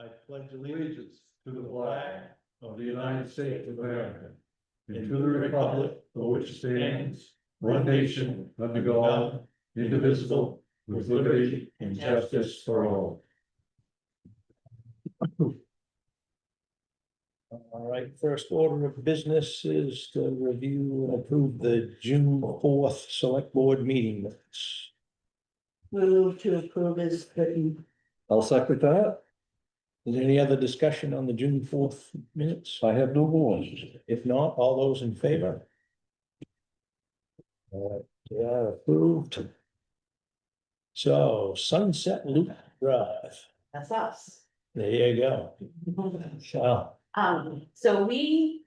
I pledge allegiance to the flag of the United States of America and to the republic for which it stands, one nation, under God, indivisible, with liberty and justice for all. All right, first order of business is to review and approve the June 4th select board meeting minutes. Move to approve is written. I'll second that. Is there any other discussion on the June 4th minutes? I have no more. If not, all those in favor? They are approved. So Sunset Loop Drive, That's us. there you go. So, So we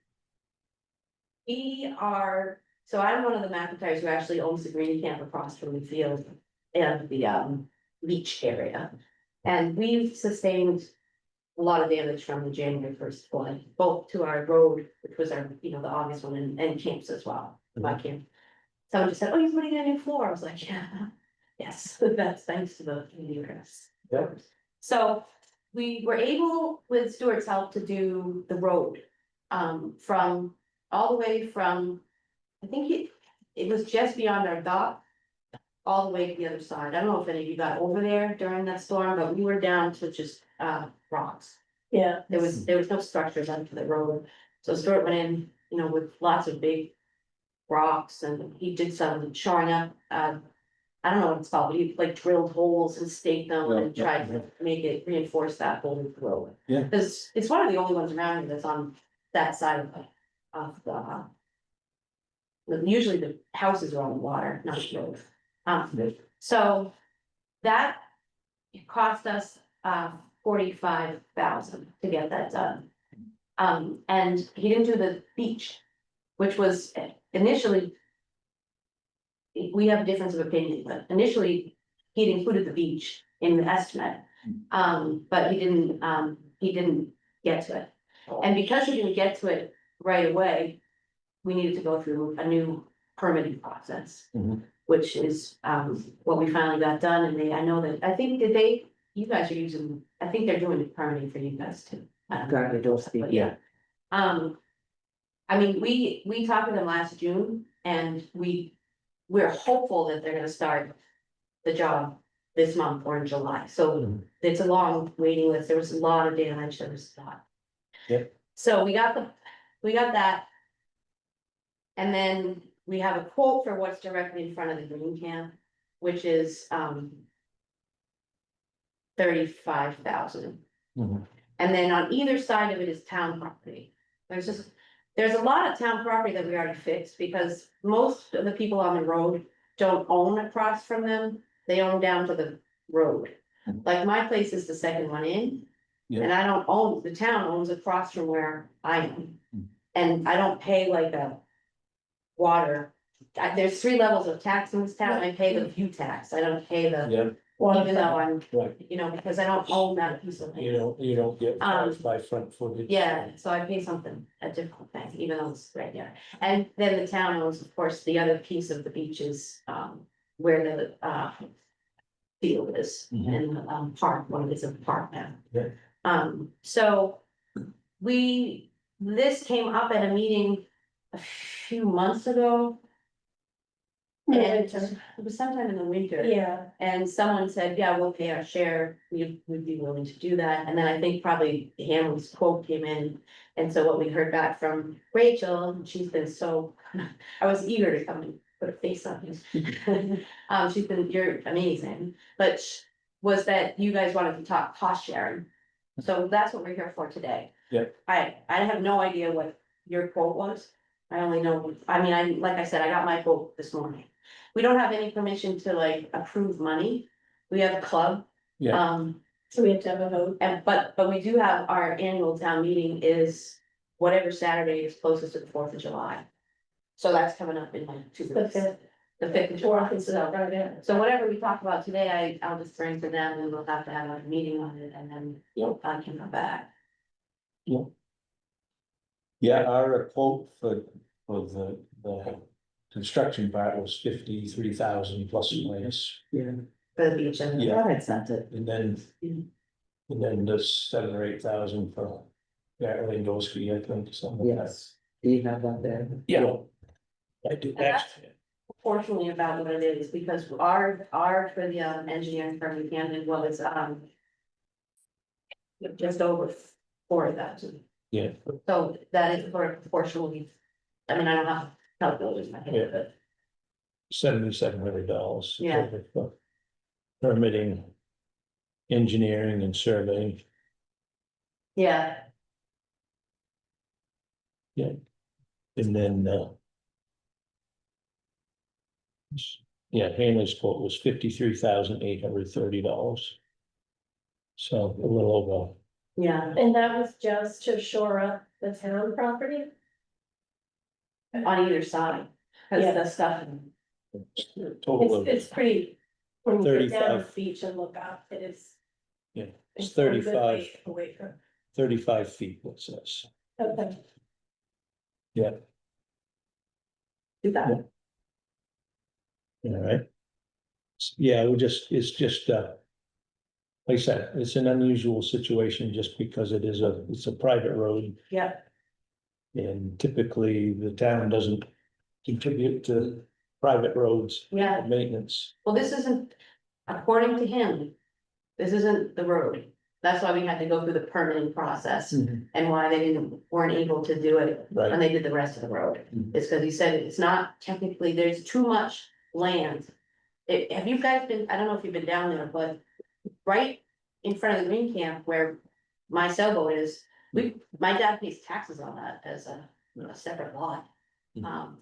are, so I'm one of the McIntyres who actually owns the green camp across from the field and the beach area. And we've sustained a lot of damage from the January 1st flood, both to our road, which was our, the August one, and camps as well, my camp. Someone just said, oh, he's putting in a new floor. I was like, yeah, yes, that's thanks to the communities. Yeah. So we were able, with Stuart's help, to do the road. From all the way from, I think it was just beyond our dock. All the way to the other side. I don't know if any of you got over there during that storm, but we were down to just rocks. Yeah. There was no structures under the road. So Stuart went in, with lots of big rocks, and he did some shoring up. I don't know what it's called, but he like drilled holes and staked them and tried to make it reinforce that whole road. Yeah. Because it's one of the only ones around here that's on that side of the usually the houses are on the water, not the road. So that cost us $45,000 to get that done. And he didn't do the beach, which was initially. We have a difference of opinion, but initially he'd included the beach in the estimate. But he didn't get to it. And because he didn't get to it right away, we needed to go through a new permitting process. Mhm. Which is what we finally got done, and you guys are using, I think they're doing the permitting for you guys too. But yeah. I mean, we talked to them last June, and we're hopeful that they're gonna start the job this month or in July, so it's a long waiting list, there was a lot of damage, there was a lot. Yep. So we got that. And then we have a quote for what's directly in front of the green camp, which is $35,000. Mhm. And then on either side of it is town property. There's a lot of town property that we already fixed, because most of the people on the road don't own across from them, they own down to the road. Like my place is the second one in. Yeah. And I don't own, the town owns across from where I am. And I don't pay like a water, there's 3 levels of tax in this town, I pay the view tax, I don't pay the, Yeah, even though I'm, right. Because I don't own that piece of land. You don't get charged by front footage. Yeah, so I pay something, a different thing, even though it's right there. And then the town owns, of course, the other piece of the beaches, where the field is, Mhm. and park, one is a park now. Yeah. So this came up at a meeting a few months ago. And it was sometime in the winter. Yeah, And someone said, yeah, we'll pay our share, we'd be willing to do that, and then I think probably Hamlin's quote came in. And so what we heard back from Rachel, and she's been I was eager to come and put a face on it. You're amazing, but was that you guys wanted to talk cost sharing. So that's what we're here for today. Yeah. I have no idea what your quote was, I only know, like I said, I got my quote this morning. We don't have any permission to like approve money. We have a club. Yeah. so we have to have a vote. But we do have our annual town meeting is whatever Saturday is closest to the 4th of July. So that's coming up in like 2 The weeks. 5th. The 5th of July. Fourth is the Friday. So whatever we talk about today, I'll just bring to them, and we'll have to have a meeting on it, and then I can come back. Yeah, our quote for the construction part was 53,000 plus or minus. For the beach, and Yeah. I sent it. And then And then there's 7 or 8,000 for that Lindowski, I think, something like that. Yes, do you have that there? Yeah. I do, And that's- actually, Fortunately about what it is, because our for the engineering firm in Camden was just over 4,000. yeah, So that is for proportionally, I mean, I don't have calculators in my head, but $7,700. Yeah. for permitting, engineering and surveying, yeah, and then, yeah, Hanley's quote was $53,830. So a little over. yeah, And that was just to shore up the town property? on either side, cause Yeah. the stuff, Total of, It's pretty, when you get down 35. the beach and look up, it is. yeah, it's a good 35, way Away from, 35 feet, it says. okay, do that. All right. Yeah, it's just, like I said, it's an unusual situation just because it's a private road. Yeah. And typically the town doesn't contribute to private roads Yeah, maintenance. well, this isn't, according to him, this isn't the road. That's why we had to go through the permitting process and why they weren't able to do it when Right, they did the rest of the road. Mhm. It's because he said it's not technically, there's too much land. Have you guys been, I don't know if you've been down there, but right in front of the green camp where my sailboat is, my dad pays taxes on that as a separate lot. Mhm.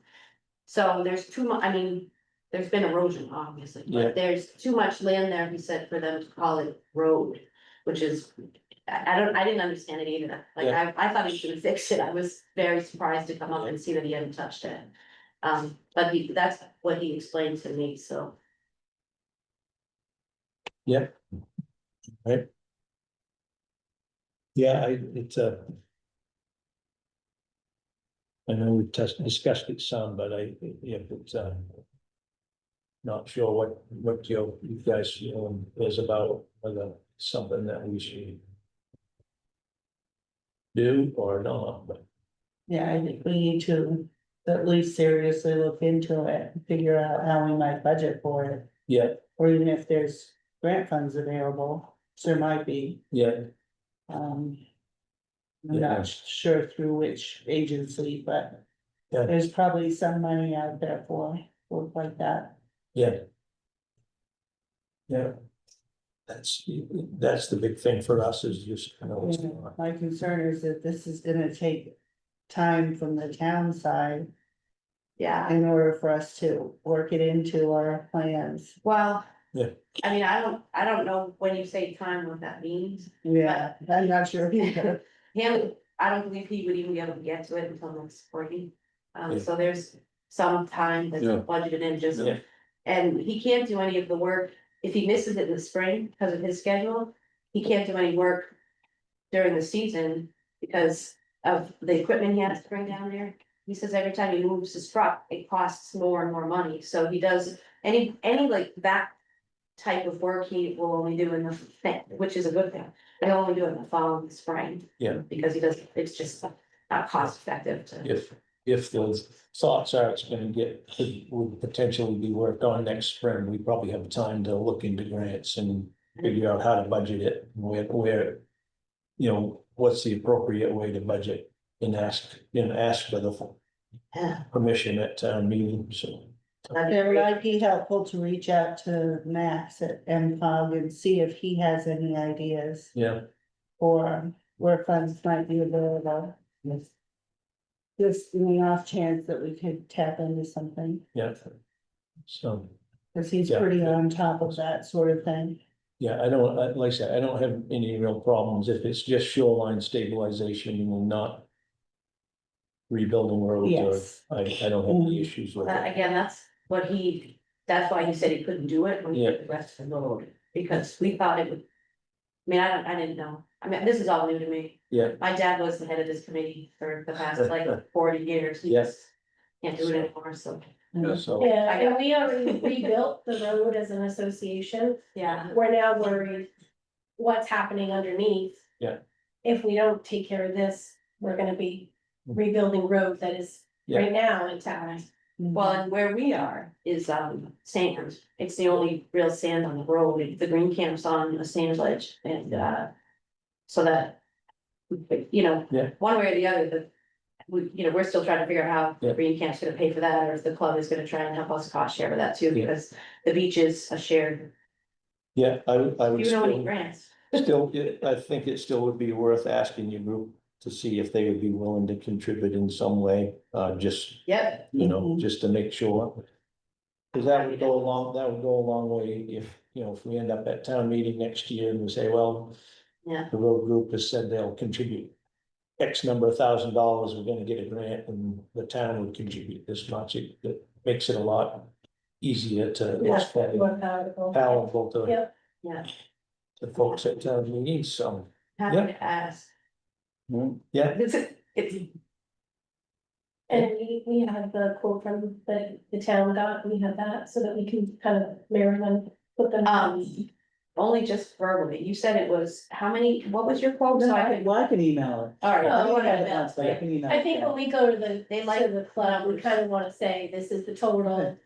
So there's too much, I mean, there's been erosion, obviously, Yeah. but there's too much land there, he said, for them to call it road. Which is, I didn't understand it either, like, I thought he should fix it, I was very surprised to come up and see that he hadn't touched it. But that's what he explained to me, so. yeah. Right. Yeah, it's I know we've discussed it some, but it's, not sure what you guys, is about, whether it's something that we should do or not, but Yeah, I think we need to at least seriously look into it, and figure out how we might budget for it, yeah, or even if there's grant funds available, so there might be. yeah, I'm Yeah. not sure through which agency, but Yeah. there's probably some money out there for work like that. yeah. Yeah. That's the big thing for us is just, My concern is that this is gonna take time from the town side Yeah, in order for us to work it into our plans. well. Yeah. I mean, I don't know when you say time, what that means. Yeah, I'm not sure either. Him, I don't believe he would even be able to get to it until next spring. Yeah. So there's some time that's Yeah. budgeted in just, Yeah. and he can't do any of the work. If he misses it in the spring because of his schedule, he can't do any work during the season because of the equipment he has to bring down there. He says every time he moves his truck, it costs more and more money, so he does any like that type of work he will only do in the, which is a good thing. He'll only do it in the fall and the spring. Yeah. Because he does, it's just not cost effective to. if those thoughts are it's gonna would potentially be worked on next spring, we probably have time to look into grants and figure out how to budget it, where, what's the appropriate way to budget and ask for the Yeah, permission at town meeting, so. that'd be It great. might be helpful to reach out to Max at MCOG and see if he has any ideas Yeah, for where funds might be available. Just in the off chance that we could tap into something, yeah. So, cause he's Yeah. pretty on top of that sort of thing. yeah, like I said, I don't have any real problems if it's just shoreline stabilization and not rebuilding roads, Yes. or I don't have any issues with it. Again, that's why he said he couldn't do it when he did the rest of the road, because we thought it would. I mean, I didn't know, I mean, this is all new to me. Yeah. My dad was the head of this committee for the past like 40 years. He Yes. just can't do it anymore, so, So, yeah, and we already rebuilt the road as an association, yeah. we're now worried. what's happening underneath. Yeah. If we don't take care of this, we're gonna be rebuilding road that is right now intact. Well, and where we are is sand. It's the only real sand on the road. The green camp's on a sand ledge and so that. You know, Yeah. one way or the other, we're still trying to figure out how Yeah. the green camp's gonna pay for that, or if the club is gonna try and help us cost share with that too, Yeah. because the beach is a shared. Yeah, I would You know any still, grants? I think it still would be worth asking your group to see if they would be willing to contribute in some way, just, Yep. you know, Mhm. just to make sure. Cause that would go a long way if, you know, if we end up at town meeting next year and we say, well. Yeah. The road group has said they'll contribute X number of $1,000, we're gonna get a grant and the town would contribute this much, it makes it a lot easier to Yeah, explain, more palatable. palatable to. Yep. Yeah. The folks at town meetings, so, Happy Yeah. to ask. yeah, It's, And we had the quote from the town got, we had that, so that we can kind of mirror them, put them. only just verbally, you said it was, how many, what was your quote? So I could, Well, I can email it. all right. Oh, you wanna okay. email it, But I can email I it, think yeah. when we go to the, They like to the club, we numbers. kind of wanna say, this is the total.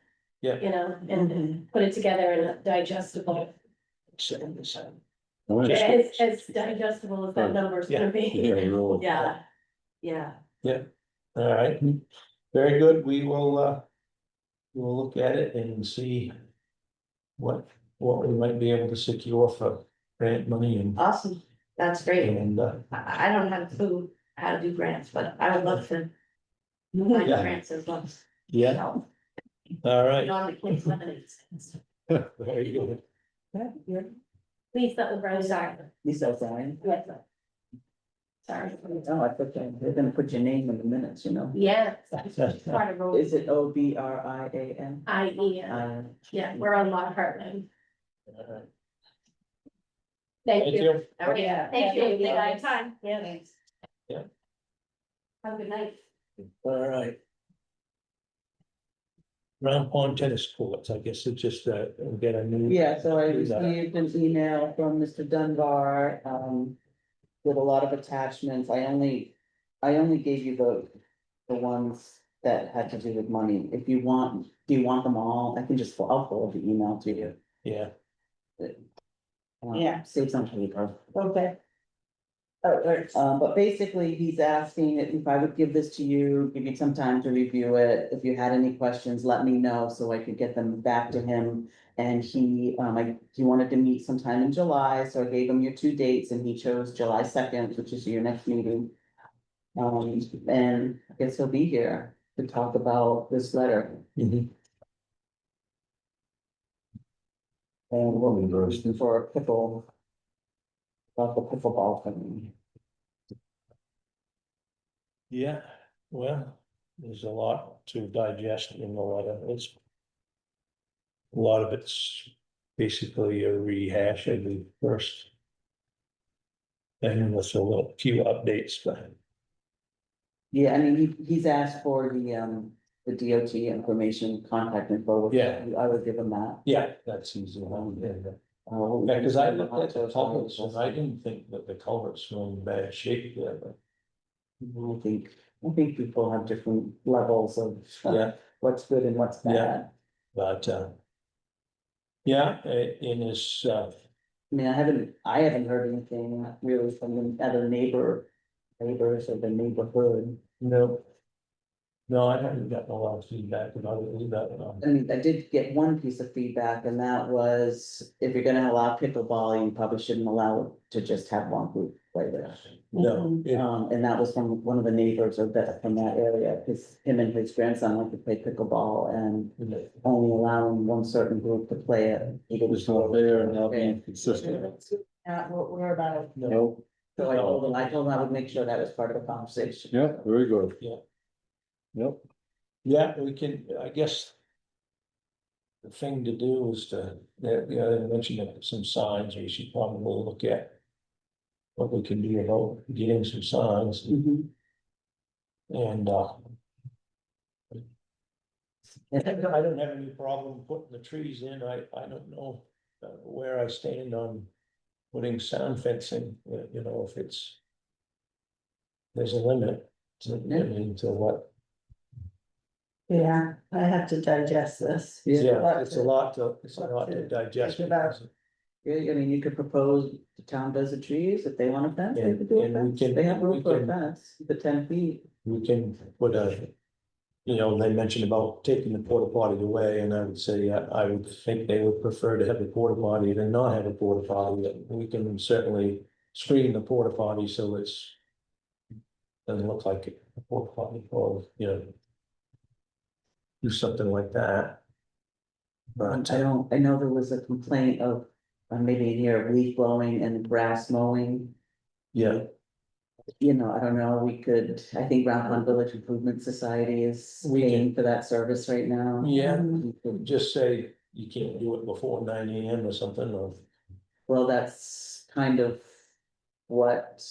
Yeah. You know, and put it together in a digestible, as digestible as that number's gonna be. Yeah, yeah. all right, very good, we will, we'll look at it and see. What we might be able to secure for grant money Awesome, that's great. and, I don't have a clue how to do grants, but I would love to find Yeah. grants as well. yeah, So, all right, on the kids' lemonades. very good. Please, that was Brian. Sorry. Lisa O'Brien. Yes. Sorry. Oh, I put that, they're gonna put your name in the minutes, you know. Yeah, Part of road. Is it OBRIAN? yeah, we're on Lockhart Lane. All right. Thank Thank you. you. All right, Yeah. thank you, Yeah. they got your time. Yeah, thanks. Have a good night. All right. Round Pond tennis courts, I guess it's just, get a new. Yeah, so I do that. received an email from Mr. Dunbar, with a lot of attachments. I only gave you the ones that had to do with money. If you want, do you want them all? I can just, I'll forward the email to you. Yeah, Yeah. Save some paper. Okay. Oh, there's. But basically, he's asking if I would give this to you, give you some time to review it. If you had any questions, let me know so I could get them back to him. And he wanted to meet sometime in July, so I gave him your 2 dates and he chose July 2nd, which is your next meeting. And I guess he'll be here to talk about this letter mhm. and what we were looking for a pickle. About the pickleball thing. Yeah, well, there's a lot to digest in the letter, it's. A lot of it's basically a rehash of the first. And with a little few updates, but Yeah, I mean, he's asked for the DOT information, contact info. which Yeah. I would give him that. yeah, that's easy. Yeah, Yeah, cause I looked at the culverts and I didn't think that the culverts were in bad shape there, but I think people have different levels of yeah, what's good and what's Yeah. bad. but, yeah, in his, I mean, I haven't heard anything really from the other neighbors or the neighborhood. no. No, I haven't gotten a lot of feedback about it either, I mean, I did get one piece of feedback and that was, if you're gonna allow pickleball, you probably shouldn't allow it to just have one group play there. no, it- And that was from one of the neighbors or that from that area, because him and his grandson like to play pickleball and only allowing one certain group to play it. It's not there and not being consistent. What we're about. no, So I told him I would make sure that was part of the conversation. Yeah, very good. Yeah. Yep. yeah, we can, I guess. The thing to do is to, I mentioned that some signs, we should probably look at. What we can do about getting some signs Mhm. and, I don't have any problem putting the trees in, I don't know where I stand on. putting sound fencing, you know, if it's. There's a limit to, I mean, to what, Yeah, I have to digest this. yeah, it's a lot to digest. Think about. because- Yeah, I mean, you could propose the town does the trees, if they want a fence, they could do a And we fence, can- they have we room for a can- fence, the 10 feet. We can put a, you know, they mentioned about taking the porta potty away, and I would say, I would think they would prefer to have a porta potty than not have a porta potty. We can certainly screen the porta potty so it's. Doesn't look like a porta potty, or, you know. Do something like that. But, I know there was a complaint of, maybe in here, leaf blowing and grass mowing. yeah, You know, I don't know, we could, I think Round Pond Village Improvement Society is We can- paying for that service right now. yeah, We could- just say you can't do it before 9 AM or something, or, Well, that's kind of what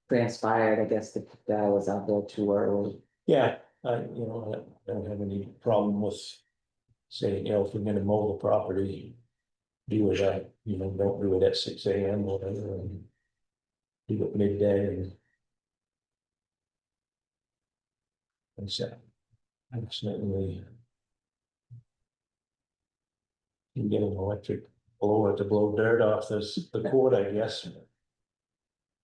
transpired, I guess the guy was out there too early. yeah, I don't have any problem with. Saying, you know, if we're gonna mow the property. Do it at, you know, don't do it at 6 AM or whatever, and. Do it midday and. And so, I'm certainly. You can get an electric blower to blow dirt off the court, I guess.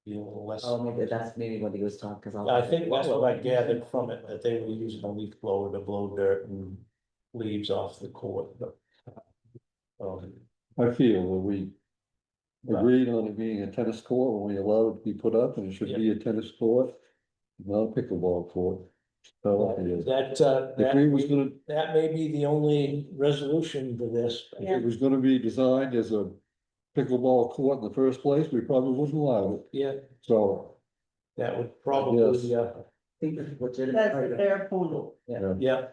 Be a little less. Oh, maybe that's maybe what he was talking, cause I'll. I think that's what I gathered from it, that they were using a leaf blower to blow dirt and leaves off the court, but. I feel that we agreed on it being a tennis court when we allowed it to be put up, and it should be a tennis court, not a pickleball court. So, if we was gonna, That may be the only resolution to this. if it was gonna be designed as a pickleball court in the first place, we probably wouldn't allow it, Yeah, so. that would probably, I think it's legitimate. That's a fair point. yeah,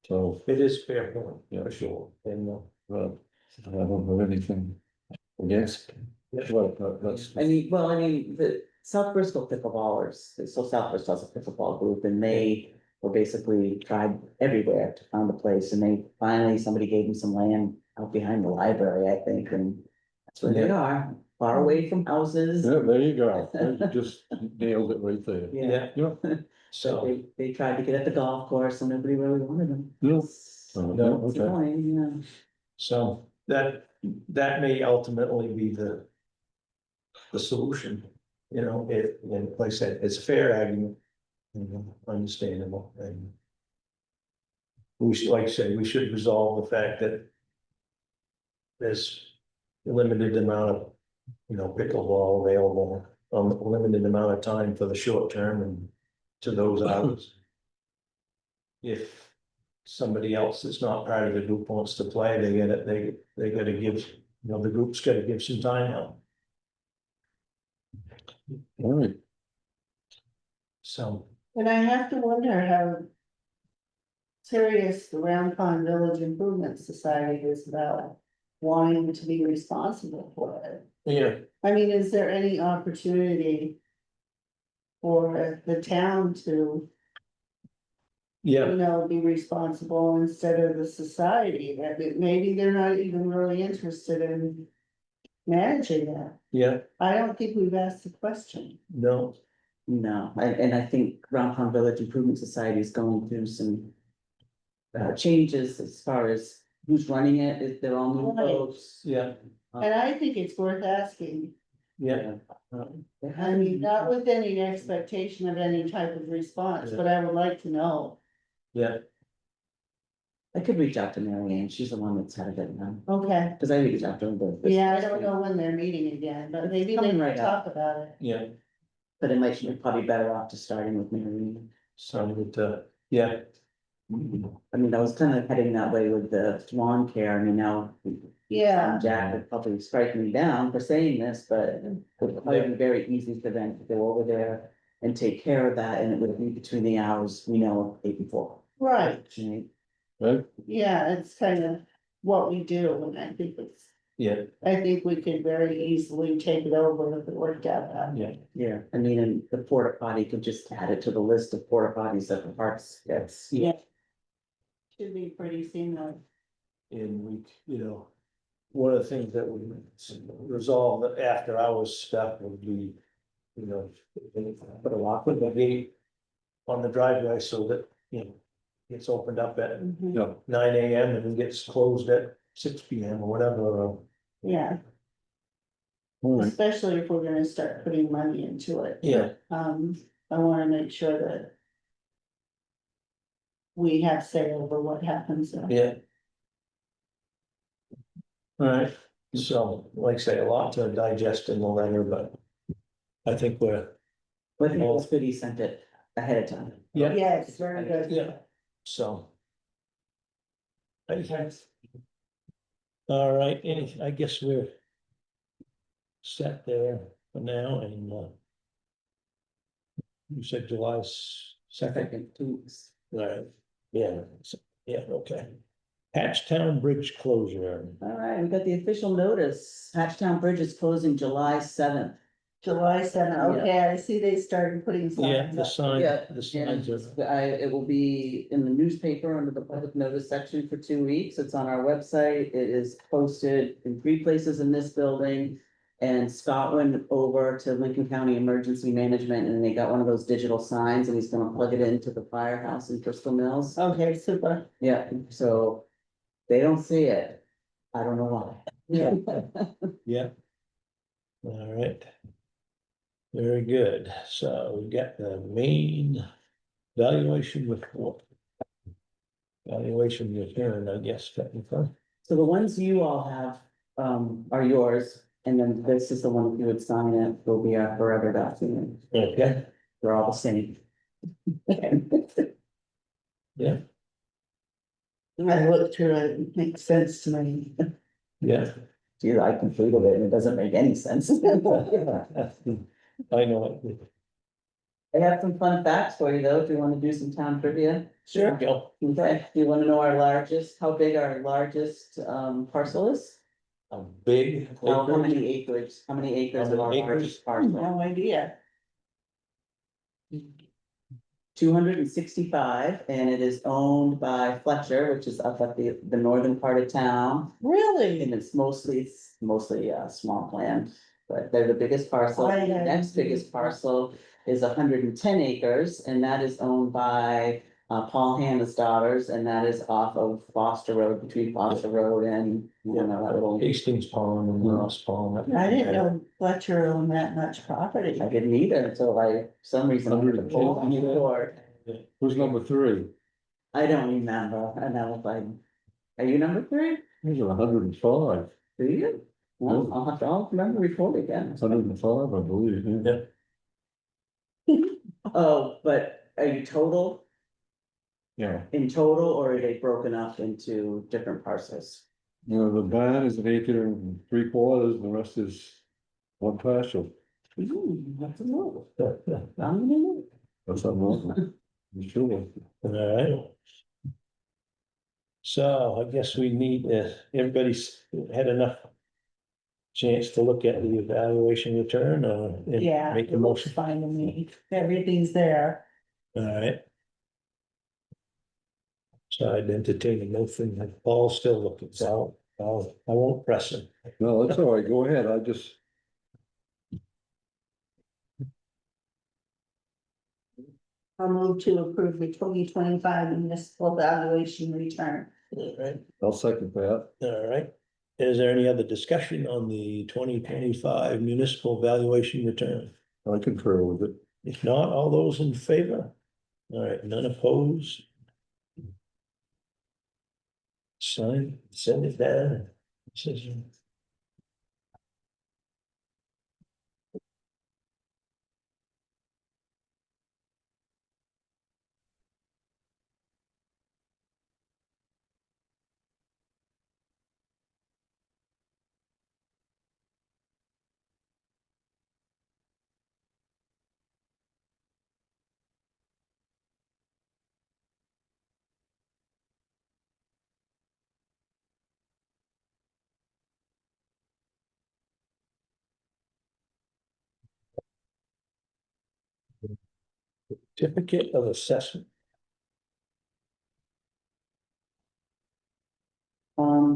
So, it is fair point, Yeah. for sure, and, I don't have anything against. Yeah. That's. I mean, well, I mean, the South Bristol pickleballers, so South Bristol has a pickleball group, and they were basically tried everywhere to find a place, and they finally, somebody gave them some land out behind the library, I think, and that's where they are, far away from houses. Yeah, there you go, you just nailed it right there. yeah, Yeah. so, They tried to get at the golf course, and nobody really wanted them. Yeah. It's No, okay. annoying, yeah. so that may ultimately be the. The solution, you know, and like I said, it's a fair argument. You know, understandable, and. We should, like I say, we should resolve the fact that. There's a limited amount of, you know, pickleball available, a limited amount of time for the short term and to those hours. If somebody else that's not part of the group wants to play, they gotta give, you know, the group's gotta give some time out, All right, so. And I have to wonder how. Serious the Round Pond Village Improvement Society is about wanting to be responsible for it. Yeah, I mean, is there any opportunity? For the town to, yeah, you know, be responsible instead of the society, that maybe they're not even really interested in. Managing that, yeah, I don't think we've asked the question. no, No, and I think Round Pond Village Improvement Society is going through some. Changes as far as who's running it, if they're all new Right. folks. yeah, And I think it's worth asking, yeah, I mean, not with any expectation of any type of response, but I would like to know. yeah, I could reach out to Mary Ann, she's the one that's had it now, Okay, cause I reached out to her. yeah, I don't know when they're meeting again, but maybe they Coming can right up. talk about it. yeah, But it might be probably better off just starting with Mary Ann. sounded, yeah. I mean, I was kind of heading that way with the lawn care, I mean, now. Yeah, Jack would probably strike me down for saying this, but it would probably be very easy for them to go over there. And take care of that, and it would be between the hours, we know, 8 and 4. right, Right? right, yeah, it's kind of what we do, and Yeah, I think we could very easily take it over if it worked out that way. yeah, Yeah, I mean, and the porta potty could just add it to the list of porta potties that the parks gets. Yeah. Should be pretty seamless. and we, you know, one of the things that would resolve after hours stuff would be, you know, put a lock with the gate on the driveway so that, you know, gets opened up at Mhm. Yeah, 9 AM and then gets closed at 6 PM or whatever. Yeah, all right, especially if we're gonna start putting money into it. Yeah, I wanna make sure that we have say over what happens there. yeah. All right, so like I say, a lot to digest in the letter, but I think we're, I think it was good he sent it ahead of time. yeah, Yes, very good. yeah, so. Okay. All right, I guess we're set there for now and, you said July 2nd, Second, 2 weeks. all right, yeah, yeah, okay. Hatchtown Bridge closure, All right, we got the official notice. Hatchtown Bridge is closing July 7th. July 7th. Okay, I see they started putting yeah, signs the up. sign, Yeah, the signs are, it will be in the newspaper under the public notice section for 2 weeks. It's on our website. It is posted in 3 places in this building. And Scott went over to Lincoln County Emergency Management and they got one of those digital signs and he's gonna plug it into the firehouse in Crystal Mills. Okay, super. Yeah, so they don't see it. I don't know why. Yeah. yeah. All right. Very good, so we got the main valuation report. Valuation return, I guess, technically. So the ones you all have, are yours, and then this is the one, if you would sign it, will be our forever document. Okay, They're all the same. yeah, I looked through it, it makes sense to me. yeah. Gee, I completed it and it doesn't make any sense. I know it. I have some fun facts for you though, if you wanna do some town trivia. Sure. Go. Okay, do you wanna know our largest, how big our largest, parcel is? A big. How many acres, how many acres How of our many largest acres? parcel? No idea. 265, and it is owned by Fletcher, which is up at the northern part of town. Really? And it's mostly swampland, but they're the biggest parcel. Oh, The yeah. next biggest parcel is 110 acres, and that is owned by Paul Hannah's daughters, and that is off of Foster Road, between Foster Road and, you know, that little. Hastings Pond and Ross Pond. I didn't know Fletcher owned that much property. I didn't either until for some reason. I heard the whole new board. who's number 3? I don't remember, and I was like, are you number 3? These are 105, Do you? Well, I'll remember report again. 105, I believe, yeah. Oh, but are you total, Yeah, in total, or are they broken up into different parcels? you know, the barn is 1 acre and 3/4, and the rest is one parcel, Ooh, that's a move. I'm gonna move. that's not sure. All right. So I guess we need, everybody's had enough chance to look at the evaluation return, and Yeah, make a it looks motion. fine to me. Everything's there. All right. So I'd entertain a motion, that Paul's still looking, so I won't press him. No, that's all right, go ahead, I just, I'll move to approve the 2025 municipal valuation return. All right, I'll second that. all right. Is there any other discussion on the 2025 municipal valuation return? I concur with it. If not, all those in favor? All right, none opposed? Sign, send it down. Decision. Certificate of assessment.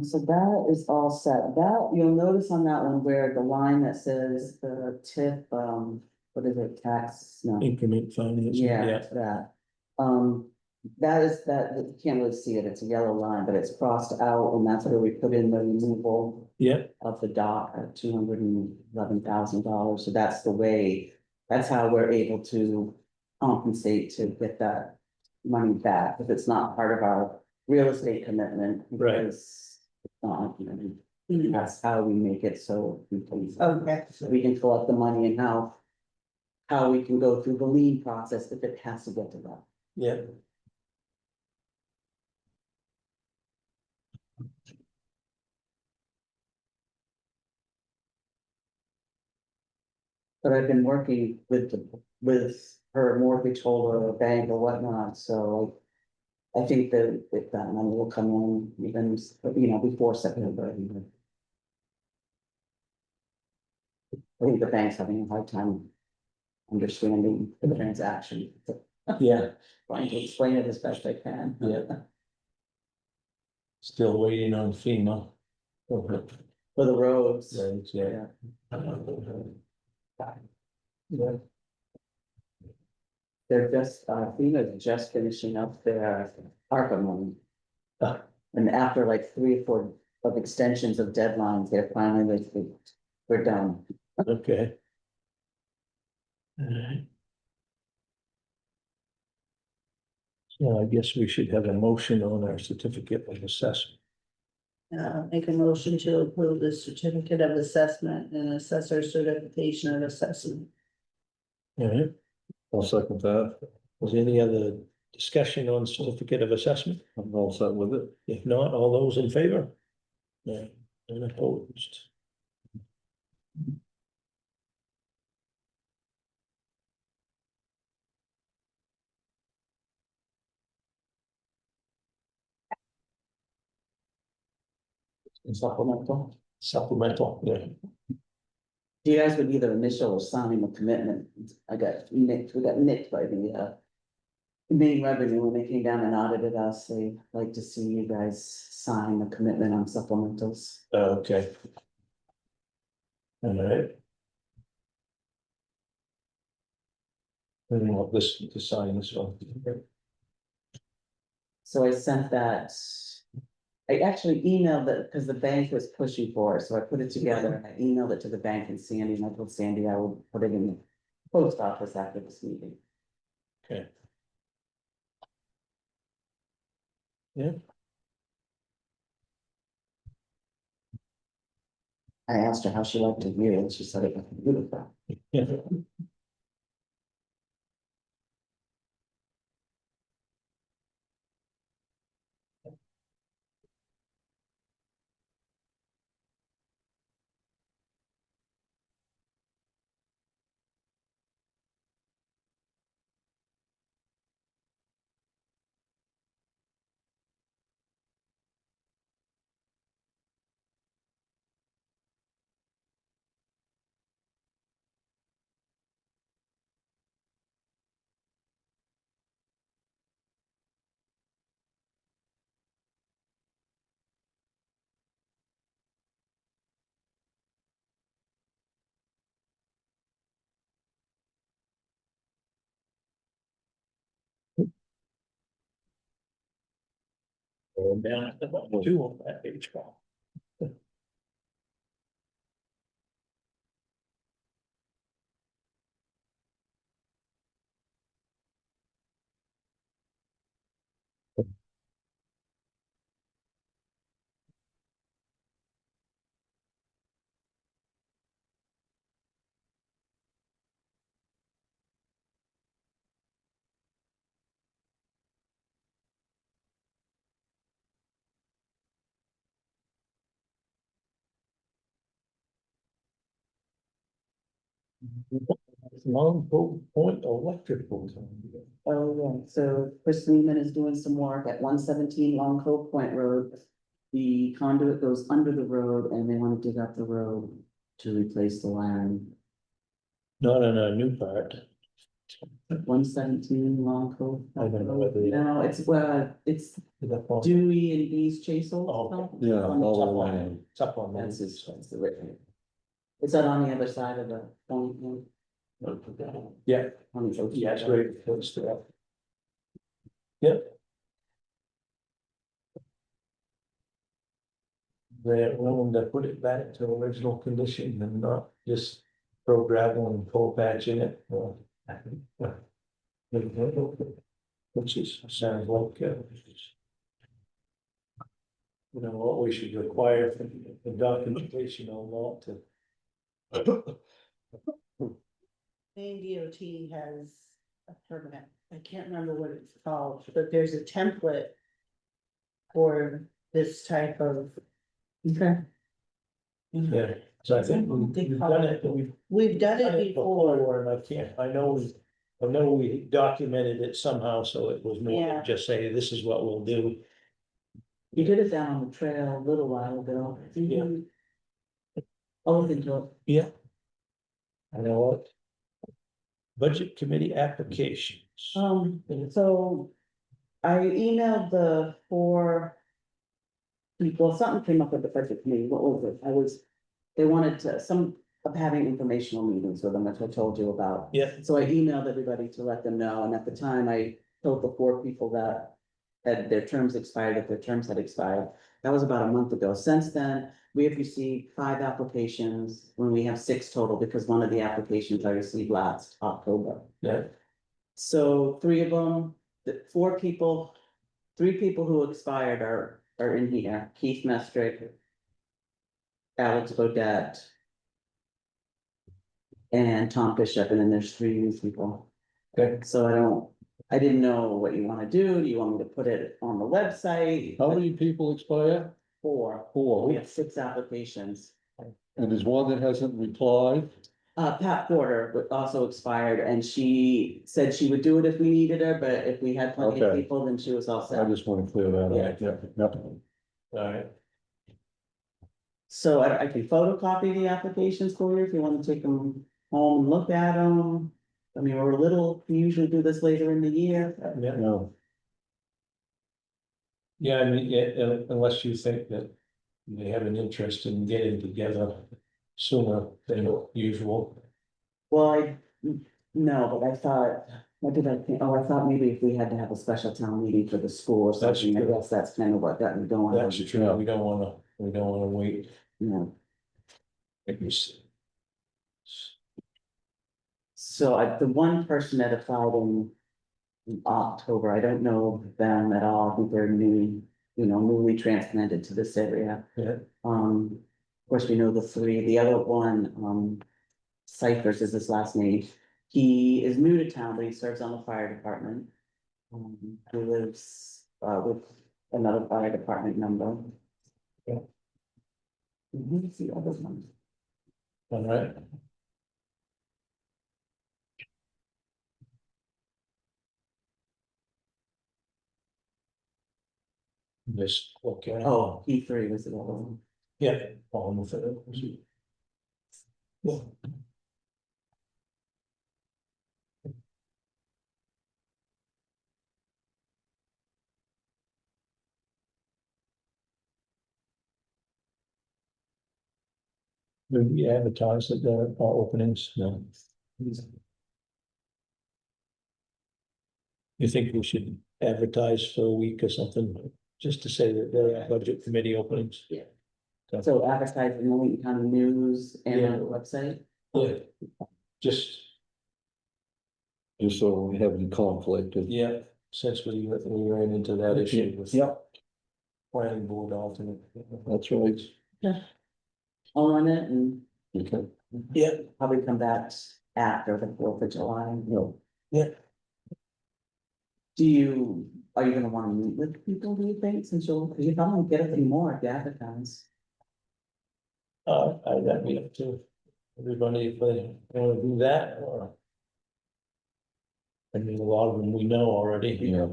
So that is all set. That, you'll notice on that one where the line that says the tip, what is it, tax, no. Increment finance. Yeah, that. That is, that, you can't really see it, it's a yellow line, but it's crossed out, and that's where we put in the removal Yeah, of the dock at $211,000, so that's the way, that's how we're able to compensate to get that money back, if it's not part of our real estate commitment. Right. Because it's not, that's how we make it so we can, Okay, so we can collect the money and how we can go through the lien process if it has to get to that. yeah. But I've been working with her mortgage holder or bank or whatnot, so. I think that money will come in even, before September. Even. I think the bank's having a hard time understanding the transaction, Yeah, trying to explain it as best I can. Yeah. Still waiting on FEMA. Okay. For the roads. Right, yeah. Yeah. They're just, FEMA's just finishing up their ARPA money. Ah. And after like 3 or 4 of extensions of deadlines, they're finally, we're done. Okay. Alright. So I guess we should have a motion on our certificate of assessment. make a motion to approve the certificate of assessment and assessor certification of assessment. Alright, I'll second that. was there any other discussion on certificate of assessment? I'm all set with it. If not, all those in favor? No, none opposed. Supplemental. Supplemental, yeah. You guys would either initial or sign the commitment. We got nicked by the main revenue when they came down and audited us. They like to see you guys sign the commitment on supplementals. Okay. Alright. And want this to sign this one. So I sent that. I actually emailed it because the bank was pushing for it, so I put it together and I emailed it to the bank and Sandy, and I told Sandy I would put it in the post office after this meeting. Okay. Yeah. I asked her how she liked to hear it, and she said it was beautiful. Yeah. Going down at the bottom, 2 on that page. Long point electrical. Oh, yeah, so Chris Neiman is doing some work at 117 Long Cove Point Road. The conduit goes under the road and they want to dig up the road to replace the line. Not on a new part. 117 Long Cove. I don't know whether- No, it's Dewey and East Chasel. Oh, Yeah, On all top the one. way. It's up on That's that. that's the written. Is that on the other side of the phone? Yeah, On the ocean? yeah, it's great. Close to that. Yep. They're willing to put it back to original condition and not just throw gravel and coal patch in it. Which is, sounds like, you know, what we should require for the documentation on that to. Maine DOT has a permit, I can't remember what it's called, but there's a template. For this type of. Okay. Yeah, so I think we've done it, We've done done it it before, before, and I know we documented it somehow, so it was more Yeah. than just say, this is what we'll do. You did it down on the trail a little while ago. Yeah. I'll look into it. Yeah. I know what. Budget committee applications. So I emailed the 4 people, something came up with the budget committee, what was it? They wanted to, some of having informational meetings with them, which I told you about. Yeah, So I emailed everybody to let them know, and at the time I told the 4 people that had their terms expired, if their terms had expired. That was about a month ago. Since then, we have received 5 applications, when we have 6 total, because one of the applications I received last October. yeah, So 3 of them, 4 people, 3 people who expired are in here, Keith Mestrick, Alex Bodett, and Tom Bishop, and then there's 3 new people. okay. So I didn't know what you wanna do. Do you want me to put it on the website? How many people expire? 4. 4. We have 6 applications. And there's one that hasn't replied. Pat Porter also expired, and she said she would do it if we needed her, but if we had plenty of Okay. people, then she was all I set. just want to clear that up. Yeah. All right, So I can photocopy the applications for you if you wanna take them home and look at them. I mean, we usually do this later in the year. yeah, No, yeah, I mean, yeah, unless you think that they have an interest in getting together sooner than usual. Well, no, but I thought, what did I think? Oh, I thought maybe if we had to have a special town meeting for the school or That's something, I true. guess that's kind of what got me going. That's true, we don't wanna wait. Yeah. Let me see. So the one person that applied in October, I don't know them at all. I think they're newly transplanted to this area. Yeah. Of course, we know the 3, the other one, Cyphers is his last name. He is new to town, but he serves on the fire department. He lives, with another fire department member. Yeah. And who's the other one? All right. Just, okay. Oh, E3 was the other one. Yeah. On with it. Yeah. Do we advertise that there are openings? No. You think we should advertise for a week or something, just to say that there are budget committee openings? Yeah. So advertising in the Lincoln County News and on the website. Yeah. Just, just so we have any conflict. yeah, since we ran into that issue with. Yeah, Planning board alternate. that's right. On it and Okay, Yeah. probably come back after the 4th of July. no, Are you gonna wanna meet with people, do you think, since you probably get a few more if you advertise? That'd be up to everybody if they wanna do that, or. I mean, a lot of them we know already. yeah.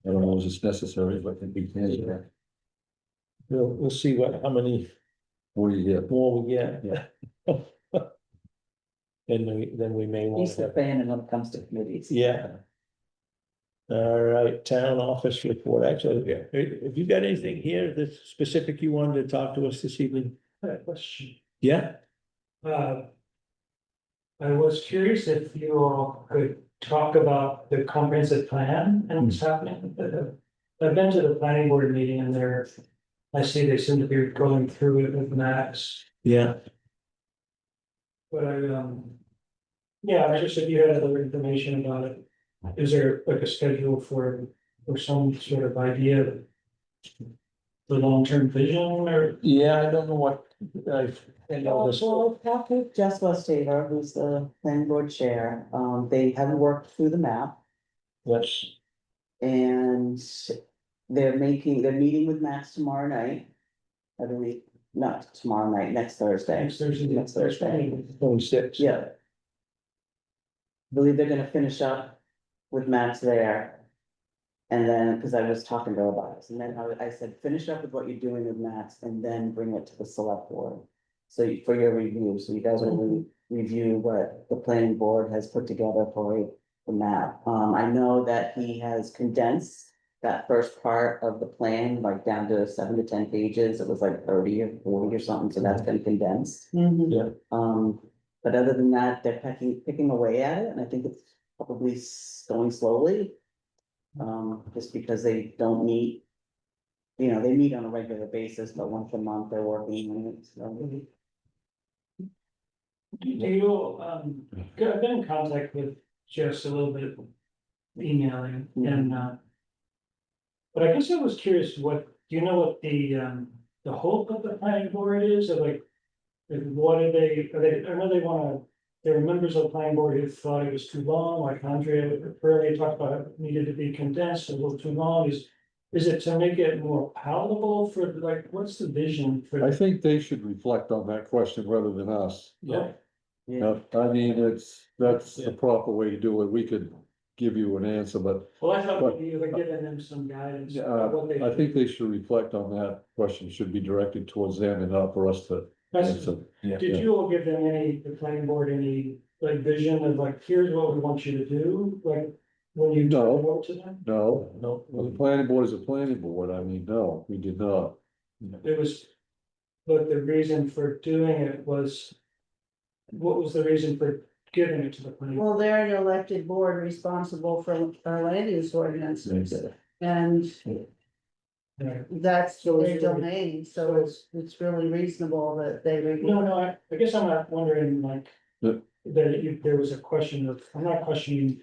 I don't know if it's necessary, but I think we can, yeah. We'll see how many What do you get? more we get. Yeah. then we may want He's to the have, fan when it comes to committees. yeah. All right, town office report, actually, yeah, have you got anything here that's specific you wanted to talk to us this evening? Question. Yeah, I was curious if you all could talk about the comprehensive plan and what's happening. I've been to the planning board meeting and I see they seem to be going through it with Max, yeah, but yeah, I was just, if you had other information about it, is there like a schedule for, or some sort of idea of the long-term vision or? yeah, I don't know what, I know this, Well, talk to Jess Westaver, who's the planning board chair, they haven't worked through the map. that's, And they're meeting with Max tomorrow night. I believe, not tomorrow night, next Thursday. Next Thursday. 26. Yeah. I believe they're gonna finish up with Max there. And then, because I was talking to her about this, and then I said, finish up with what you're doing with Max and then bring it to the select board. So for your review, so you guys will review what the planning board has put together for the map. I know that he has condensed that first part of the plan, like down to 7 to 10 pages. It was like 30 or 40 or something, so that's been condensed. Mhm. But other than that, they're picking away at it, and I think it's probably going slowly. Just because they don't meet. You know, they meet on a regular basis, but once a month they're working on it, so. Do you, I've been in contact with Jess a little bit, emailing and, but I guess I was curious, do you know what the hope of the planning board is, or like, what are they, I know they wanna, there were members of the planning board who thought it was too long, like Andrea earlier talked about it needed to be condensed, a little too long, is it to make it more palatable for, like, what's the vision for? I think they should reflect on that question rather than us. Yeah, Yeah, I mean, that's Yeah. the proper way to do it. We could give you an answer, but Well, I thought But- you were giving them some guidance. about what they I think they should reflect on that question, should be directed towards them and not for us to That's- answer. Did you all give them the planning board, any, like, vision of like, here's what we want you to do, like, when you No. report to them? No, no, well, the planning board is a planning board. I mean, no, we did not. It was, but the reason for doing it was, what was the reason for giving it to the planning? Well, they're an elected board responsible for our land use ordinances, and Right. that's So their it's- domain, so it's really reasonable that they No, review. no, I guess I'm not wondering like, Yeah. that there was a question of, I'm not questioning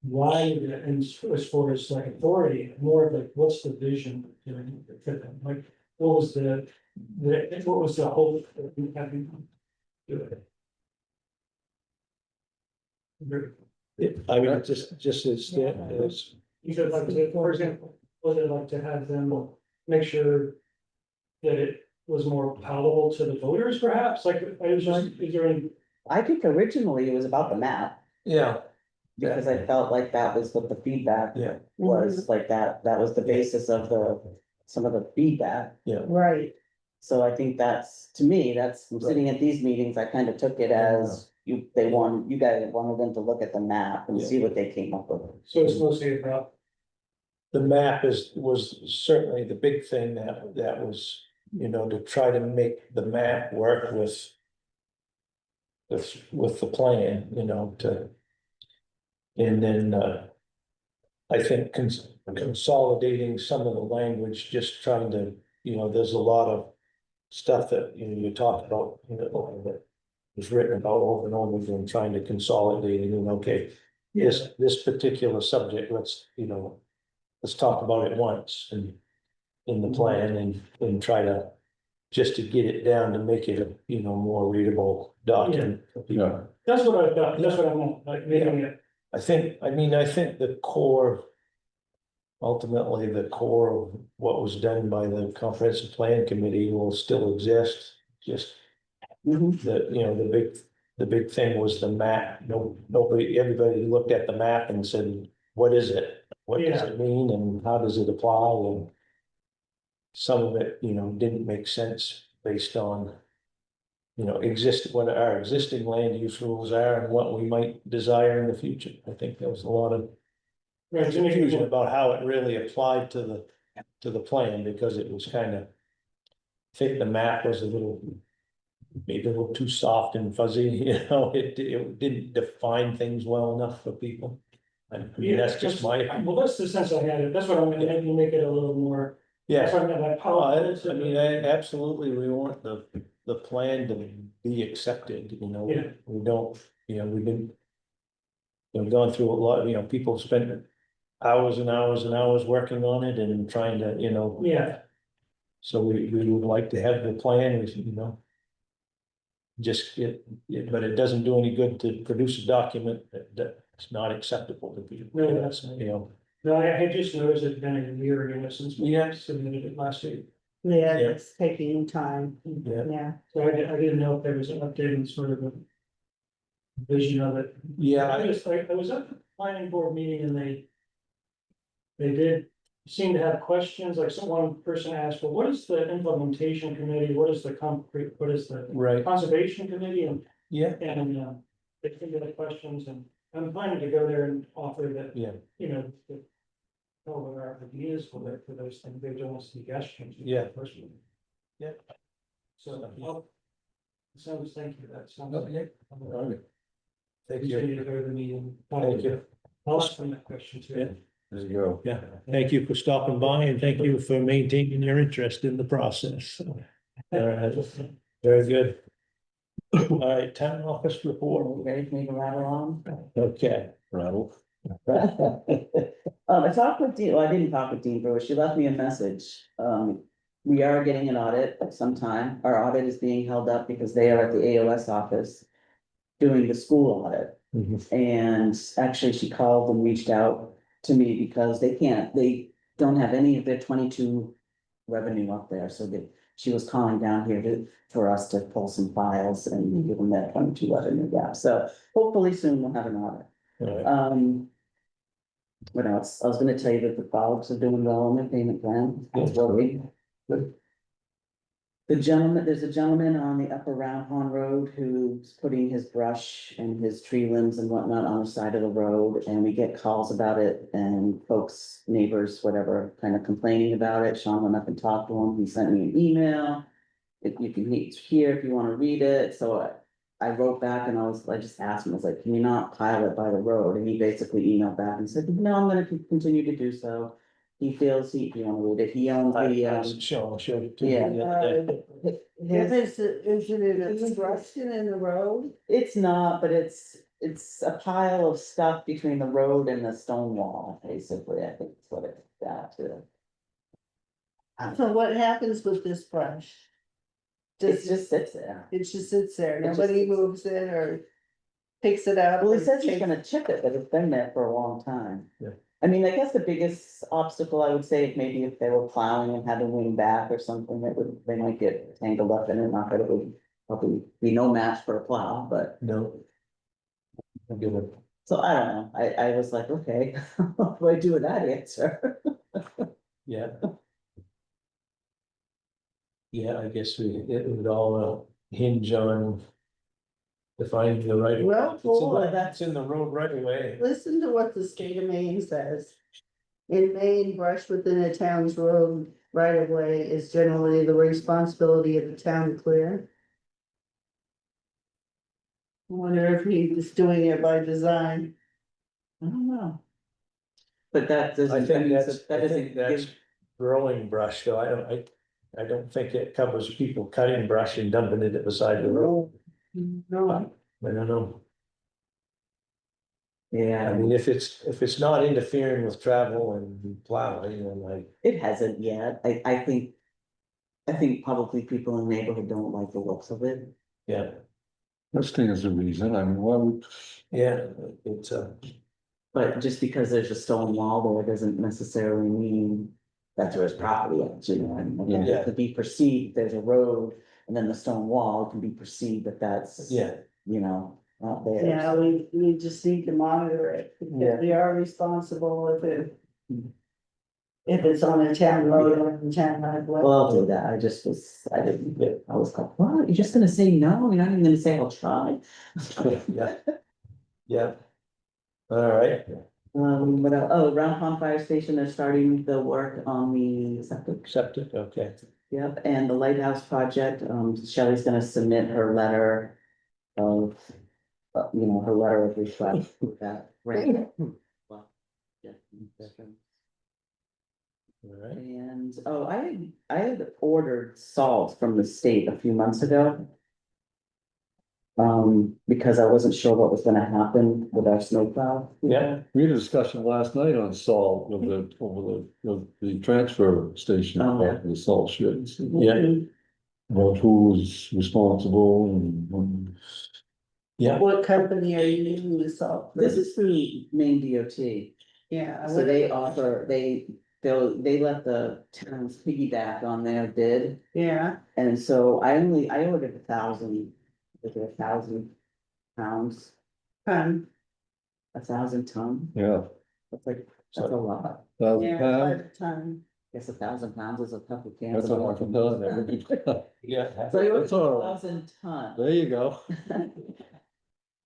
why, and as far as like authority, more of like, what's the vision? For them? Like, what was what was the hope that you had to do it? I mean, it just as, as, You could like to, for example, was it like to have them make sure that it was more palatable to the voters perhaps? Like, I was just, is there any? I think originally it was about the map, yeah, because I felt like that was what the feedback yeah, was, like that was the basis of some of the feedback. Right, So I think that's, to me, from sitting at these meetings, I kind of took it as you guys wanted them to look at the map and see what they came up with. So it's mostly about, the map was certainly the big thing that was, to try to make the map work with the plan, and then, I think consolidating some of the language, just trying to, there's a lot of stuff that, you talked about, that was written about over and over again, trying to consolidate it, okay, this particular subject, let's talk about it once and in the plan and try to, just to get it down to make it a, more readable document. for people. Yeah. that's what I thought, that's what I meant, like making it. I think the core. Ultimately, the core of what was done by the comprehensive plan committee will still exist, just Mhm. the big thing was the map. Everybody looked at the map and said, what is it? What does it mean and how does it apply? And some of it, didn't make sense based on you know, what our existing land use rules are and what we might desire in the future. I think there was a lot of Right, to make it confusion more- about how it really applied to the plan, because it was kind of, I think the map was maybe a little too soft and fuzzy, you know, it didn't define things well enough for people. I mean, Yeah, that's just my, Well, that's the sense I had, it. That's what I'm gonna have you make it a little more. yeah. That's what I meant by Oh, powerful. I mean, absolutely, we want the plan to be accepted, you know, Yeah. we don't, you know, we've been. We've gone through a lot, you know, people spend hours and hours and hours working on it and trying to, you know, Yeah, so we would like to have the plan, you know. Just but it doesn't do any good to produce a document that's not acceptable to people. No, that's- You know, no, I had just noticed it's been a year ago since we Yeah. submitted it last week. Yeah, Yeah. it's taking time, yeah, yeah. So I didn't know if there was an update and sort of a vision of it. yeah, I was at the planning board meeting and they did seem to have questions, like one person asked, well, what is the implementation committee, what is the right, conservation committee, and, yeah, they think of the questions, and I'm planning to go there and offer that, yeah, you know, what our ideas for those things, they don't want suggestions. Yeah. Personally. Yeah. So, well, sounds, thank you, that sounds. Okay. all right. Thank Continue you, to go to the meeting. Thank you. I'll ask them that question too. Yeah. There you go. yeah, thank you for stopping by and thank you for maintaining your interest in the process. All right, very good. All right, town office report, Ready for me to rattle on? okay. Rattle. I talked with Dean, well, I didn't talk with Dean Brewer, she left me a message. We are getting an audit at some time. Our audit is being held up because they are at the AOS office doing the school audit. Mhm. And actually, she called and reached out to me because they don't have any of their 22 revenue up there, so she was calling down here for us to pull some files and give them that 22 revenue gap. So hopefully soon we'll have an audit. All right. What else? I was gonna tell you that the frogs are doing well on their payment plan. I was worried. Good. There's a gentleman on the upper Round Pond Road who's putting his brush and his tree limbs and whatnot on the side of the road, and we get calls about it and folks, neighbors, whatever, kind of complaining about it. Sean went up and talked to him. He sent me an email. If you can, he's here if you wanna read it. So I wrote back and I just asked him, I was like, can you not pile it by the road? And he basically emailed back and said, no, I'm gonna continue to do so. He feels if you wanna read it, he owns the, Showed it to you yeah. the other day. Is it obstruction in the road? It's not, but it's a pile of stuff between the road and the stone wall, basically, I think is what it's that to. So what happens with this brush? It just sits there. It just sits there, It just nobody sits- moves it or picks it up? Well, he or says he's takes- gonna chip it, but it's been there for a long time. Yeah. I mean, I guess the biggest obstacle I would say, maybe if they were plowing and had to lean back or something, they might get tangled up in it, not that it would probably be no match for a plow, but. No. I'll give it. So I don't know, I was like, okay, what do I do with that answer? Yeah. Yeah, I guess it would all hinge on defining the right. Well, boy, That's in the road right away. Listen to what the state of Maine says. In Maine, brush within a town's road right of way is generally the responsibility of the town to clear. I wonder if he's doing it by design. I don't know. But that doesn't. I think mean, that's, that I think doesn't that's give, growing brush, so I don't think it covers people cutting brush and dumping it at the side of the road. No, I don't know. I yeah, mean, if it's not interfering with travel and plowing, then like, it hasn't yet, I think probably people in the neighborhood don't like the looks of it. yeah, This thing is a reason, I mean, why would, yeah, it's But just because there's a stone wall there doesn't necessarily mean that's where his property is, you know, and again, Yeah. it could be perceived, there's a road. And then the stone wall can be perceived that that's, yeah, you know, not there. yeah, we just need to monitor it. Yeah. We are responsible if it. if it's on a town road or in town right away. Well, I'll do that, I just was, I didn't, I was like, what, you're just gonna say no, you're not even gonna say I'll try? Yeah. Yeah. All right, Round Pond Fire Station, they're starting the work on the septic. septic, okay. Yep, and the lighthouse project, Shelley's gonna submit her letter of, her letter of request with that. grant. Well, yeah. All right, And, I had ordered salt from the state a few months ago. Because I wasn't sure what was gonna happen with our snowplow. yeah, We had a discussion last night on salt over the transfer station, Oh, yeah. the salt sheds. yeah, About who was responsible and. yeah, What company are you using to salt? This is through Maine DOT, Yeah. I so would- they let the towns piggyback on their bid. Yeah, And so I ordered 1,000, like 1,000 pounds, 1,000 ton, Yeah, that's a lot. 1,000 yeah, pounds, 5 ton. Guess 1,000 pounds is a couple cans. that's a lot of done, that would be, yeah. So I ordered That's all right. 1,000 ton. there you go.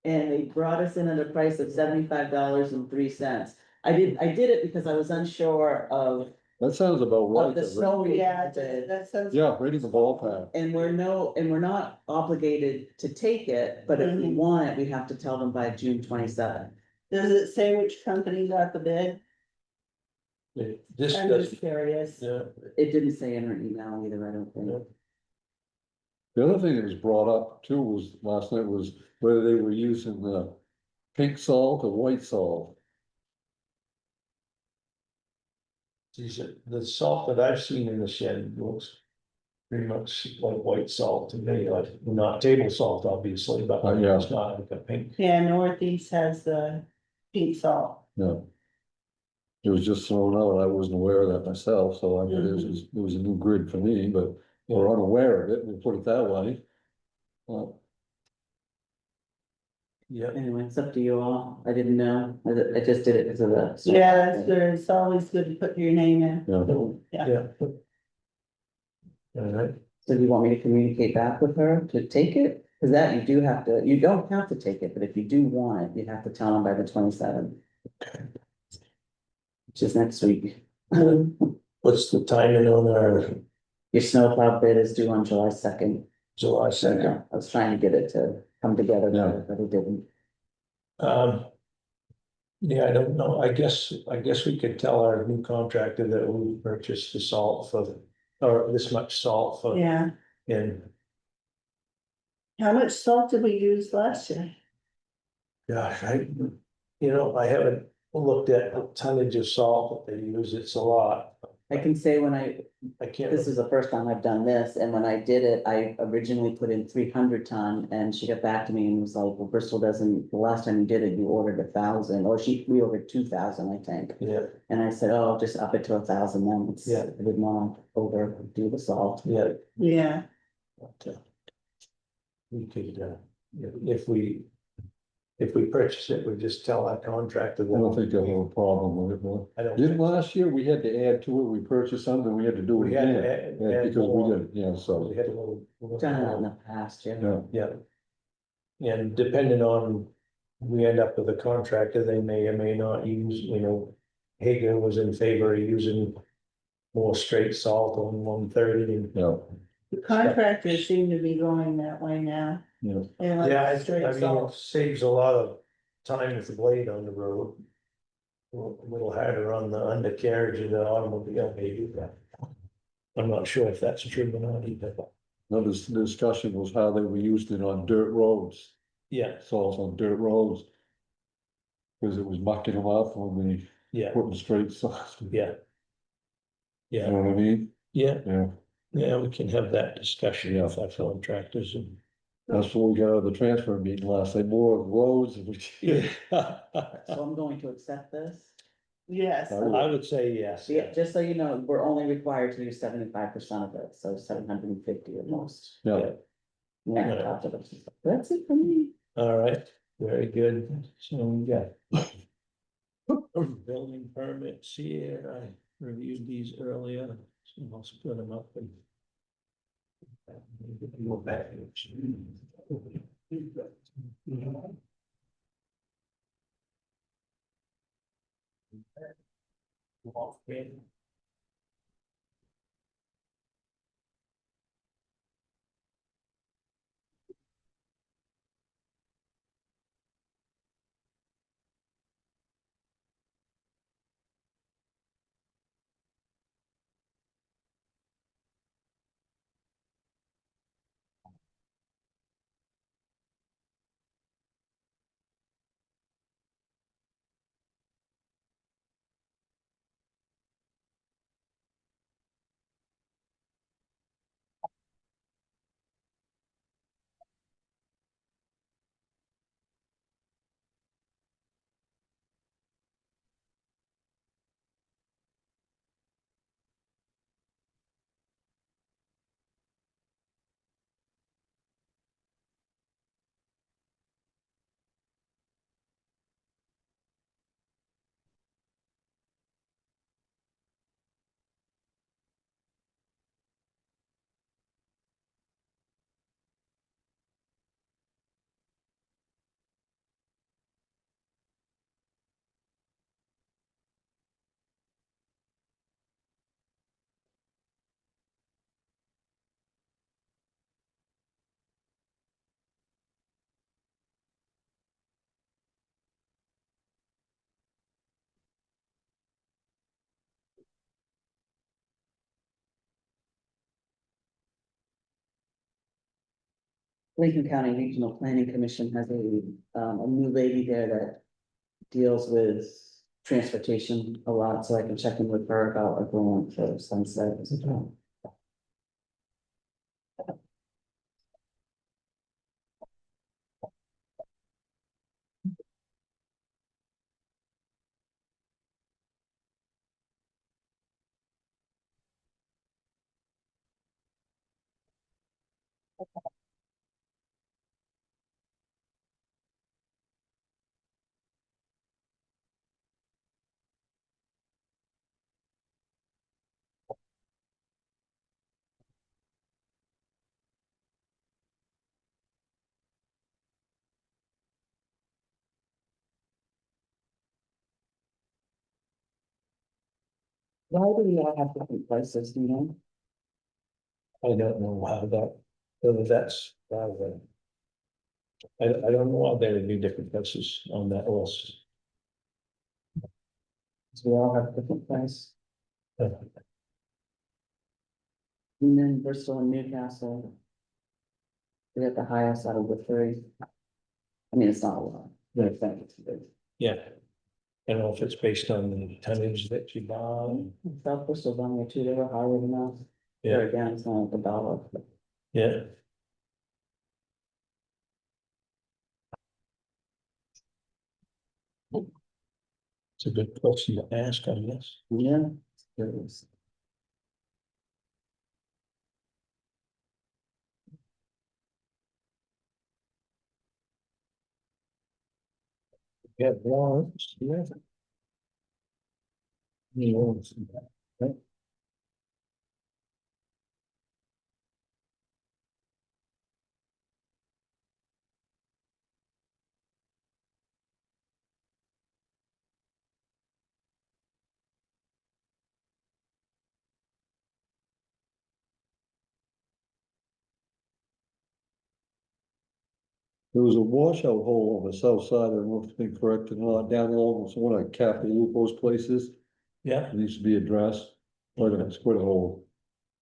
And they brought us in at a price of $75.03. I did it because I was unsure of That sounds about right. the snow. Yeah, bid. that sounds. Yeah, right in the ballpark. And we're not obligated to take it, but if we Mhm. want it, we have to tell them by June 27th. Does it say which company got the bid? This I'm does, just curious. yeah, It didn't say in her email either, I don't think. The other thing that was brought up too was, last night, was whether they were using the pink salt or white salt. the salt that I've seen in the shed looks pretty much like white salt to me, like not table salt, obviously, but Yeah. it's not like a pink. Yeah, Northeast has the pink salt. No. It was just thrown out, I wasn't aware of that myself, so I mean, it was a new grid for me, but we're unaware of it, we'll put it that way. Well, Yeah, Anyway, it's up to you all. I didn't know. I just did it because of the. Yeah, that's good. It's always good to put your name in. yeah, yeah. All right, So do you want me to communicate back with her to take it? Cause that you don't have to take it, but if you do want it, you have to tell them by the 27th. Which is next week. what's the timing on our Your snowplow bid is due on July 2nd. July second? I was trying to get it to come together, Yeah. but it didn't. Yeah, I don't know, I guess we could tell our new contractor that we purchased the salt or this much salt for, Yeah. and, How much salt did we use last year? gosh, I haven't looked at the tonnage of salt that they use, it's a lot. I can say I can't. this is the first time I've done this, and when I did it, I originally put in 300 ton, and she got back to me and was like, well, Bristol doesn't, the last time you did it, you ordered 1,000, or we ordered 2,000, I think. Yeah, And I said, oh, just up it to 1,000 then, Yeah. I didn't want to overdo the salt. yeah. Yeah, But, we could, if we purchase it, we just tell our contractor. I don't think I have a problem with it, but. I don't. Didn't think- last year, we had to add to it, we purchased something, we had to do it We had to again. add- Yeah, add because we more. did, yeah, so, We had a little. Done that in the past, yeah. yeah, Yeah. And depending on, we end up with a contractor, they may or may not use, Hager was in favor of using more straight salt on 130 and. yeah, the contractors seem to be going that way now. yeah. They like Yeah, straight I mean, it salt. saves a lot of time with the blade on the road. A little harder on the undercarriage of the automobile, maybe, but. I'm not sure if that's true or not either, but, Another discussion was how they were used it on dirt roads, yeah, salts on dirt roads. Cause it was mucking them up when we yeah, putting straight salt, yeah. you Yeah, know what I mean? yeah, Yeah, yeah, we can have that discussion with our contractors and. that's what we got out of the transfer meeting last night, more roads, which. So I'm going to accept this. Yes, I would say yes. Yeah, just so you know, we're only required to use 75% of it, so 750 at most. Yeah, Yeah, Yeah. top of it. That's it for me. All right, very good. So we got. Building permits here, reviewed these earlier, so I'll split them up and. Go back. Lincoln County Regional Planning Commission has a new lady there that deals with transportation a lot, so I can check in with her about a grant for Sunset as well. Why do we all have different prices, do you know? I don't know how that, whether that's, I don't know why there would be different prices on that list. So we all have different price, Uh, and then Bristol and Newcastle. We got the highest out of the three. I mean, it's not a lot, but I think it's big. Yeah. I don't know if it's based on the tonnage that you buy. South Bristol's on there too, they were higher than us. There Yeah, again, it's not like a dollar. yeah. It's a good question to ask, I guess. Yeah. There is. Yeah, warrants, yeah. Warrants. There was a washout hole on the south side, I don't know if it's been corrected or not, down along one of Capital Lupo's places. Yeah, It needs to be addressed, but it's quite a hole.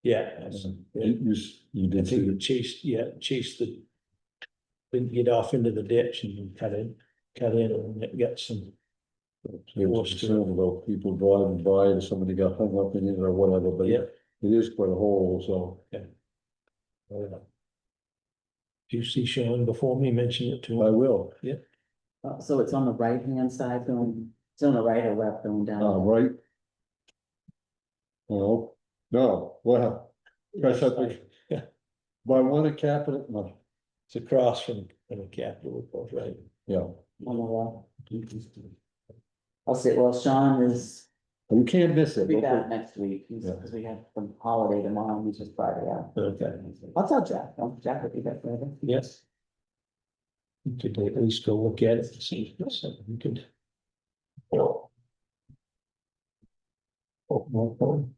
yeah. that's- You I did think see you it. chased the. Didn't get off into the ditch and cut in and it got some. There was concern about people driving by and somebody got hung up in it or whatever, but Yeah. it is quite a hole, so. If you see Sean before me, mention it to I him. will, So it's on the right-hand side going, it's on the right or left going down? right? No, well, press up, Yeah, by one of Capital, no, it's across from the Capitol, right? yeah. On the left. I'll say, well, Sean is You can't miss He'll it. be back next week, Yeah. because we have the holiday tomorrow, we just Friday out. Okay, I'll tell Jack, Jack will be back Friday. yes. We could at least go look at it and see if there's something we could. Oh, no.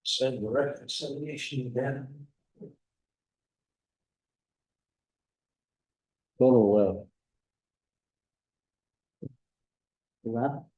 Send the reconciliation down. Total, Well,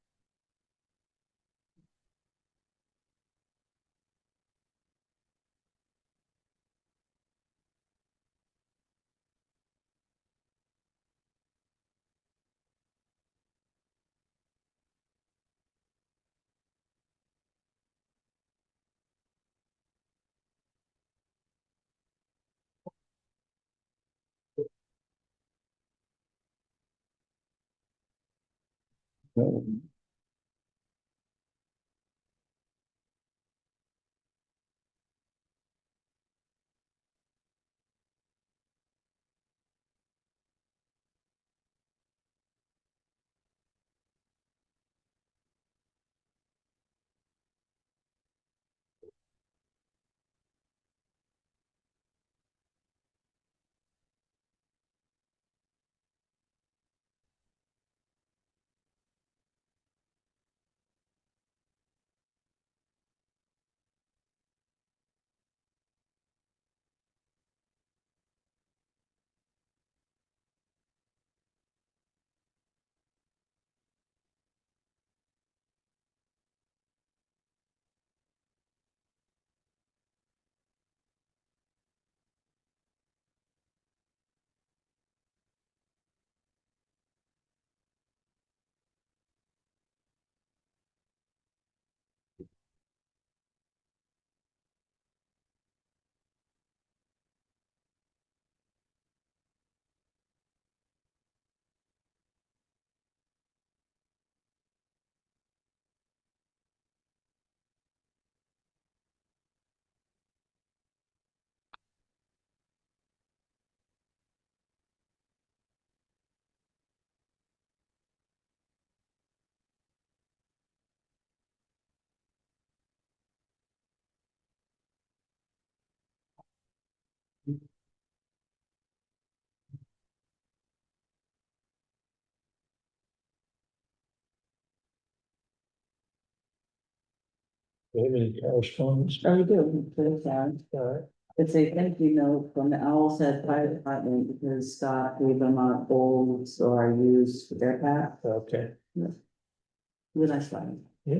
Do you have any correspondence? oh, you do, please, Karen. Alright. It's a thank you note from the Owl's Head Fire Department, because Scott gave them our old or used air pack. Okay. Really nice one. Yeah.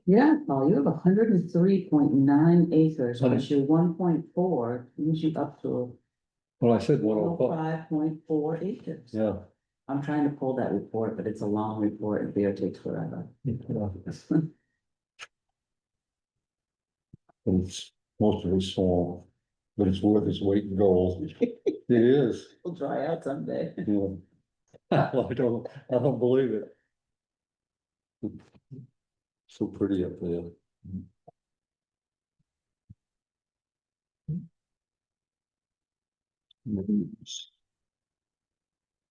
Yeah, Paul, you have 103.9 acres, plus your 1.4, brings you up to well, I said 105, 5.4 acres. yeah. I'm trying to pull that report, but it's a long report and video takes forever. It's most of it's small, but it's worth its weight in gold. It is, It'll dry out someday. yeah. I don't believe it. So pretty up there.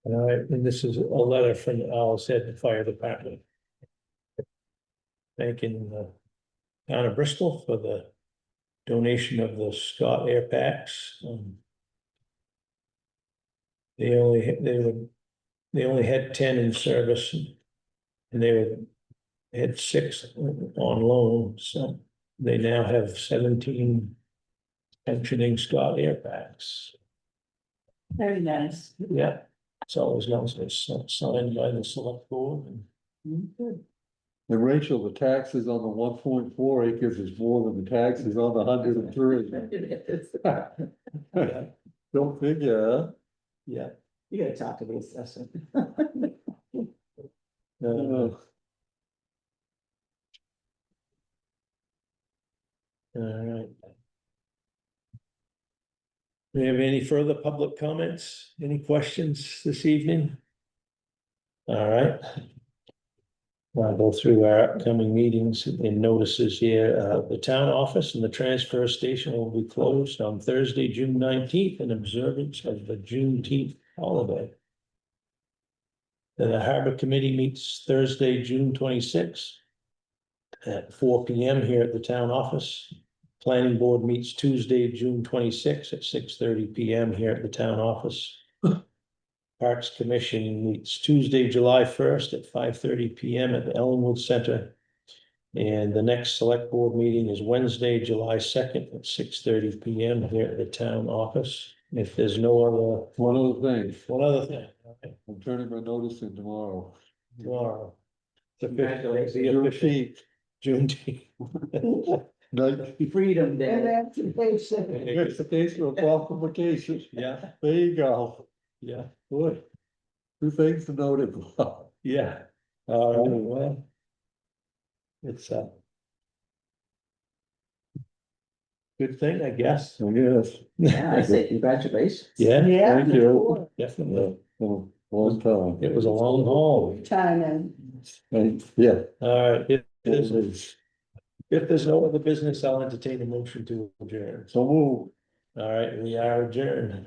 Alright, and this is a letter from the Owl's Head Fire Department. Thanking the town of Bristol for the donation of the Scott air packs. They only had 10 in service. And had 6 on loan, so they now have 17 functioning Scott air packs. Very nice. Yeah, it's always nice, it's signed by the select board. Good. And Rachel, the taxes on the 1.4 acres is more than the taxes on the 103. It is. Don't figure, Yeah. You gotta talk to the assessor. huh? All right. Do we have any further public comments? Any questions this evening? All right. I'll go through our upcoming meetings and notices here. The town office and the transfer station will be closed on Thursday, June 19th, in observance of the Juneteenth holiday. Then the Harbor Committee meets Thursday, June 26th at 4 p.m. here at the town office. Planning Board meets Tuesday, June 26th at 6:30 p.m. here at the town office. Parks Commission meets Tuesday, July 1st at 5:30 p.m. at the Ellenwood Center. And the next Select Board meeting is Wednesday, July 2nd at 6:30 p.m. here at the town office. If there's no other, One other thing, one other thing. Okay, I'm turning my notice in tomorrow. tomorrow. The Juneteenth. Juneteenth. Night. Freedom And Day. that's the basic. It's the case of a qualification. Yeah, There you go. yeah, good, Two things to note about. yeah. All right, well. It's a good thing, I guess. I guess. Yeah, I say congratulations. Yeah, Yeah. Thank you. definitely. Long time. It was a long haul. Time and. And, yeah. All right, It is. if there's no other business, I'll entertain a motion to adjourn. So move. All right, we are adjourned.